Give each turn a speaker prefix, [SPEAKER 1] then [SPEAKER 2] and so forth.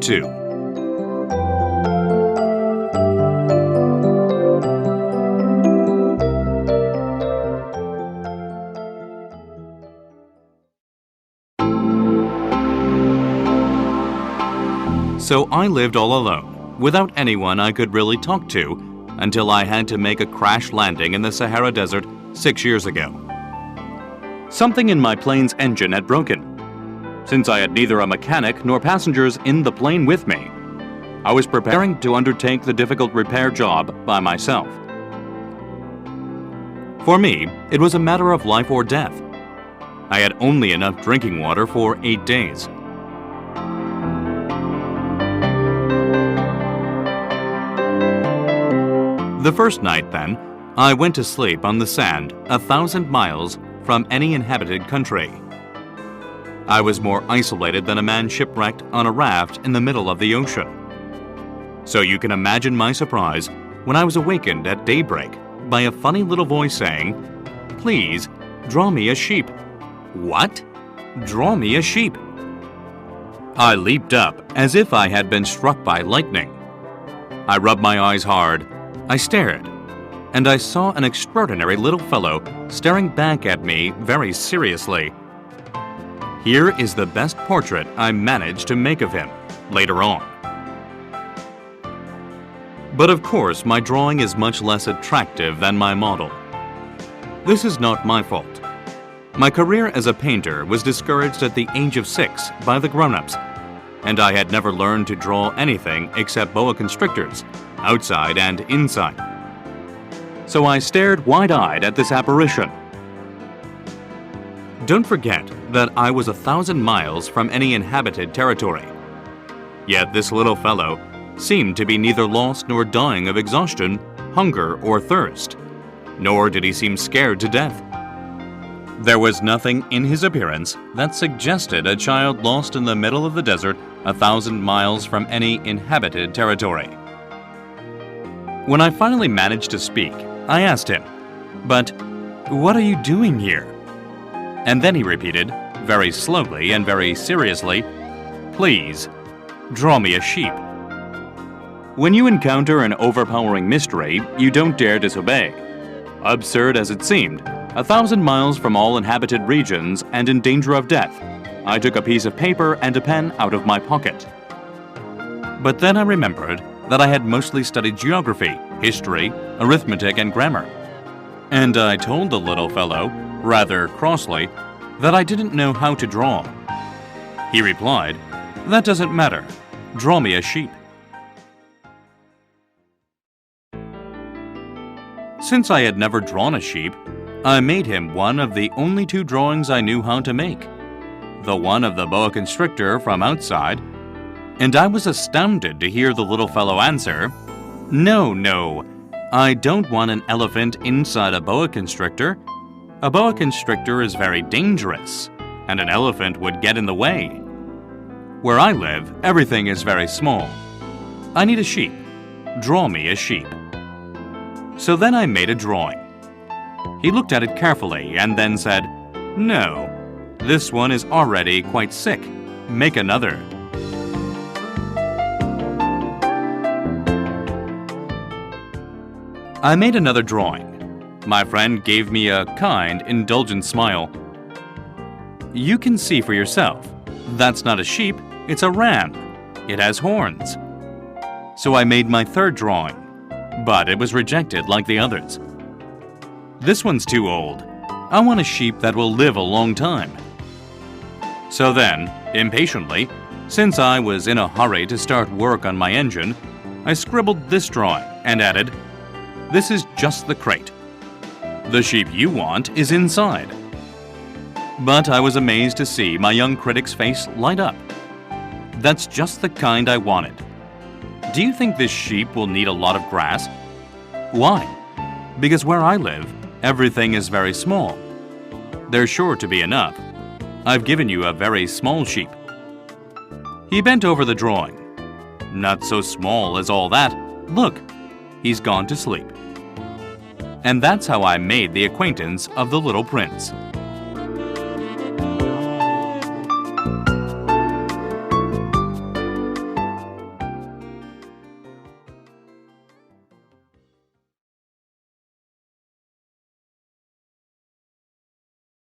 [SPEAKER 1] 2. So I lived all alone, without anyone I could really talk to, until I had to make a crash landing in the Sahara Desert 6 years ago. Something in my plane's engine had broken. Since I had neither a mechanic nor passengers in the plane with me, I was preparing to undertake the difficult repair job by myself. For me, it was a matter of life or death. I had only enough drinking water for 8 days. The first night, then, I went to sleep on the sand 1,000 miles from any inhabited country. I was more isolated than a man shipwrecked on a raft in the middle of the ocean. So you can imagine my surprise when I was awakened at daybreak by a funny little voice saying, "Please, draw me a sheep." What? Draw me a sheep? I leaped up as if I had been struck by lightning. I rubbed my eyes hard. I stared, and I saw an extraordinary little fellow staring back at me very seriously. Here is the best portrait I managed to make of him later on. But of course, my drawing is much less attractive than my model. This is not my fault. My career as a painter was discouraged at the age of 6 by the grown-ups, and I had never learned to draw anything except boa constrictors, outside and inside. So I stared wide-eyed at this apparition. Don't forget that I was 1,000 miles from any inhabited territory. Yet this little fellow seemed to be neither lost nor dying of exhaustion, hunger, or thirst, nor did he seem scared to death. There was nothing in his appearance that suggested a child lost in the middle of the desert 1,000 miles from any inhabited territory. When I finally managed to speak, I asked him, "But what are you doing here?" And then he repeated, very slowly and very seriously, "Please, draw me a sheep." When you encounter an overpowering mystery, you don't dare disobey. Absurd as it seemed, 1,000 miles from all inhabited regions and in danger of death, I took a piece of paper and a pen out of my pocket. But then I remembered that I had mostly studied geography, history, arithmetic, and grammar. And I told the little fellow, rather crossly, that I didn't know how to draw. He replied, "That doesn't matter. Draw me a sheep." Since I had never drawn a sheep, I made him one of the only 2 drawings I knew how to make. The one of the boa constrictor from outside, and I was astounded to hear the little fellow answer, No, I don't want an elephant inside a boa constrictor. A boa constrictor is very dangerous, and an elephant would get in the way. Where I live, everything is very small. I need a sheep. Draw me a sheep." So then I made a drawing. He looked at it carefully and then said, "No, this one is already quite sick. Make another." I made another drawing. My friend gave me a kind, indulgent smile. "You can see for yourself. That's not a sheep, it's a ram. It has horns." So I made my third drawing, but it was rejected like the others. "This one's too old. I want a sheep that will live a long time." So then, impatiently, since I was in a hurry to start work on my engine, I scribbled this drawing and added, "This is just the crate. The sheep you want is inside." But I was amazed to see my young critic's face light up. "That's just the kind I wanted. Do you think this sheep will need a lot of grass?" "Why?" "Because where I live, everything is very small. There's sure to be enough. I've given you a very small sheep." He bent over the drawing. "Not so small as all that. Look, he's gone to sleep." And that's how I made the acquaintance of the little prince.